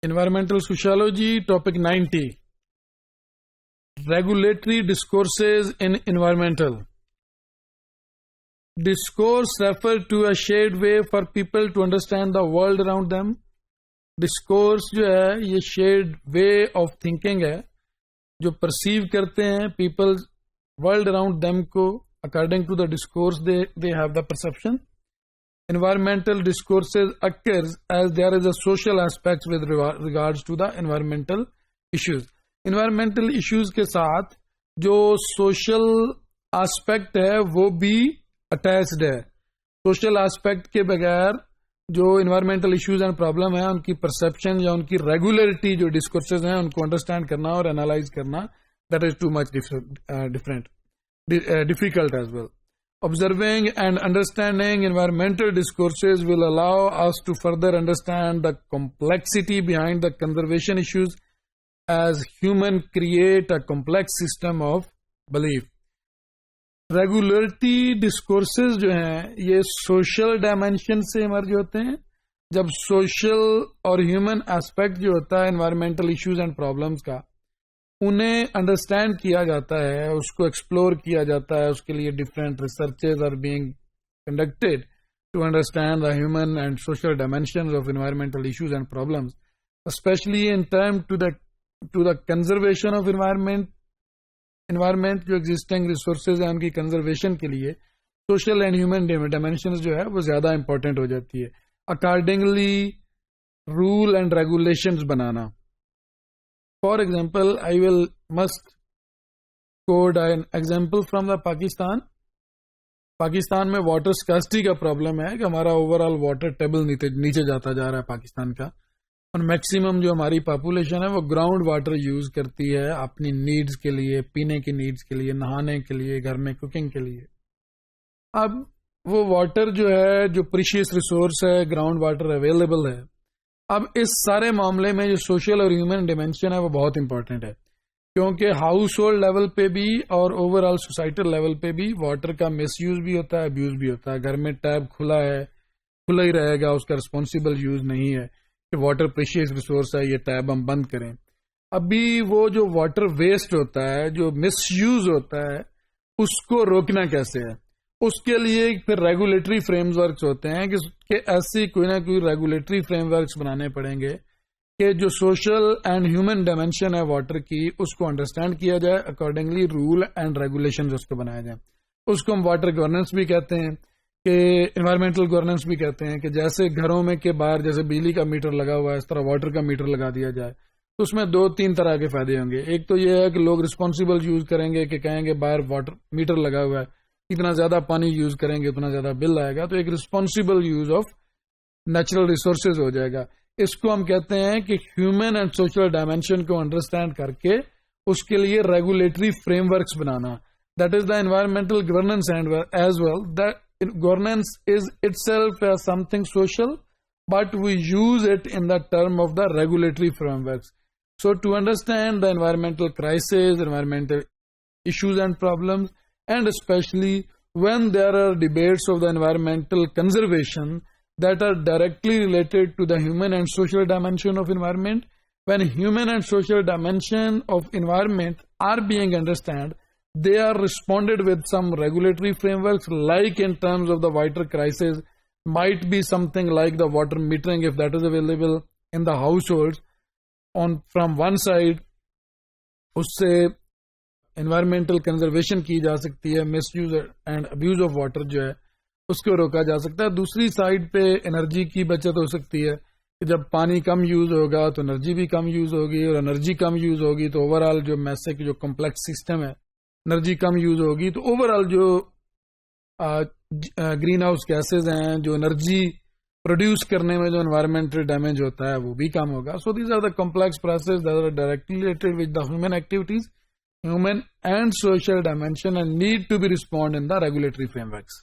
Environmental Sociology, topic 90. Regulatory discourses in environmental. Discourse refers to a shared way for people to understand the world around them. Discourse जो है ये shared way of thinking है जो perceive करते हैं people world around them को according to the discourse they have the perception. Environmental discourses occurs as there is a social aspect with regards to the environmental issues. Environmental issues के साथ जो social aspect है वो भी attached है. Social aspect के बगैर जो environmental issues and problem है उनकी perception या उनकी regularity जो discourses हैं उनको understand करना और analyze करना that is too much difficult as well. Observing and understanding environmental discourses will allow us to further understand the complexity behind the conservation issues as humans create a complex system of belief. Regularity discourses जो हैं ये social dimension से emerge होते हैं. जब social और human aspect जो होता है environmental issues and problems का उन्हें अंडरस्टैंड किया जाता है, उसको एक्सप्लोर किया जाता है, उसके लिए different researches are being conducted to understand the human and social dimensions of environmental issues and problems, specially in term to the conservation of environment जो एग्जिस्टिंग रिसोर्सेज हैं उनकी कंजर्वेशन के लिए सोशल एंड ह्यूमन डायमेंशंस जो है वो ज्यादा important हो जाती है. Accordingly rule and regulations banana. For example, I must quote an example from the Pakistan. Pakistan में वाटर स्कार्सिटी का प्रॉब्लम है कि हमारा ओवरऑल वाटर टेबल नीचे जाता जा रहा है पाकिस्तान का, और मैक्सिमम जो हमारी पॉपुलेशन है वो ग्राउंड वाटर यूज करती है अपनी नीड्स के लिए, पीने की नीड्स के लिए, नहाने के लिए, घर में कुकिंग के लिए. अब वो वाटर जो है जो प्रीशियस रिसोर्स है, ग्राउंड वाटर अवेलेबल है. अब इस सारे मामले में जो सोशल और ह्यूमन डिमेंशन है वो बहुत इंपॉर्टेंट है, क्योंकि हाउस होल्ड लेवल पे भी और ओवरऑल सोसाइटल लेवल पे भी वाटर का मिसयूज भी होता है, अब्यूज भी होता है. घर में टैब खुला है, खुला ही रहेगा, उसका रिस्पॉन्सिबल यूज नहीं है कि वाटर प्रेशियस रिसोर्स है, ये टैब हम बंद करें. अभी वो जो वाटर वेस्ट होता है, जो मिसयूज होता है, उसको रोकना कैसे है, उसके लिए फिर रेगुलेटरी फ्रेमवर्क्स होते हैं कि ऐसी कोई ना कोई रेगुलेटरी फ्रेमवर्क्स बनाने पड़ेंगे कि जो सोशल एंड ह्यूमन डायमेंशन है वाटर की उसको अंडरस्टैंड किया जाए, अकॉर्डिंगली रूल एंड रेगुलेशंस उसको बनाए जाए. उसको हम वाटर गवर्नेंस भी कहते हैं कि एनवायरमेंटल गवर्नेंस भी कहते हैं कि जैसे घरों में के बाहर जैसे बिजली का मीटर लगा हुआ है इस तरह वाटर का मीटर लगा दिया जाए. तो उसमें 2-3 तरह के फायदे होंगे. एक तो ये है कि लोग रिस्पॉन्सिबल यूज करेंगे कि कहेंगे बाहर वाटर मीटर लगा हुआ है, इतना ज्यादा पानी यूज करेंगे उतना ज्यादा बिल आएगा, तो एक responsible use of natural resources हो जाएगा. इसको हम कहते हैं कि ह्यूमन एंड सोशल डायमेंशन को अंडरस्टैंड करके उसके लिए रेगुलेटरी फ्रेमवर्क्स बनाना. That is the environmental governance and as well. That governance is itself something social but we use it in the term of the regulatory frameworks. So to understand the environmental crisis, environmental issues and problems, and especially when there are debates of the environmental conservation that are directly related to the human and social dimension of environment. When human and social dimension of environment are being understood, they are responded with some regulatory frameworks, like in terms of the water crisis, might be something like the water metering if that is available in the households. From one side, उससे environmental conservation की जा सकती है, misuse and abuse of water जो है उसको रोका जा सकता है. दूसरी साइड पे एनर्जी की बचत हो सकती है कि जब पानी कम यूज होगा तो एनर्जी भी कम यूज होगी, और एनर्जी कम यूज होगी तो ओवरऑल जो मैसेज जो कॉम्प्लेक्स सिस्टम है, एनर्जी कम यूज होगी तो ओवरऑल जो ग्रीन हाउस गैसेज हैं, जो एनर्जी प्रोड्यूस करने में जो एनवायरमेंटल डैमेज होता है वो भी कम होगा. So these are the complex process that are directly related with the human activities, human and social dimension, and need to be responded in the regulatory frameworks.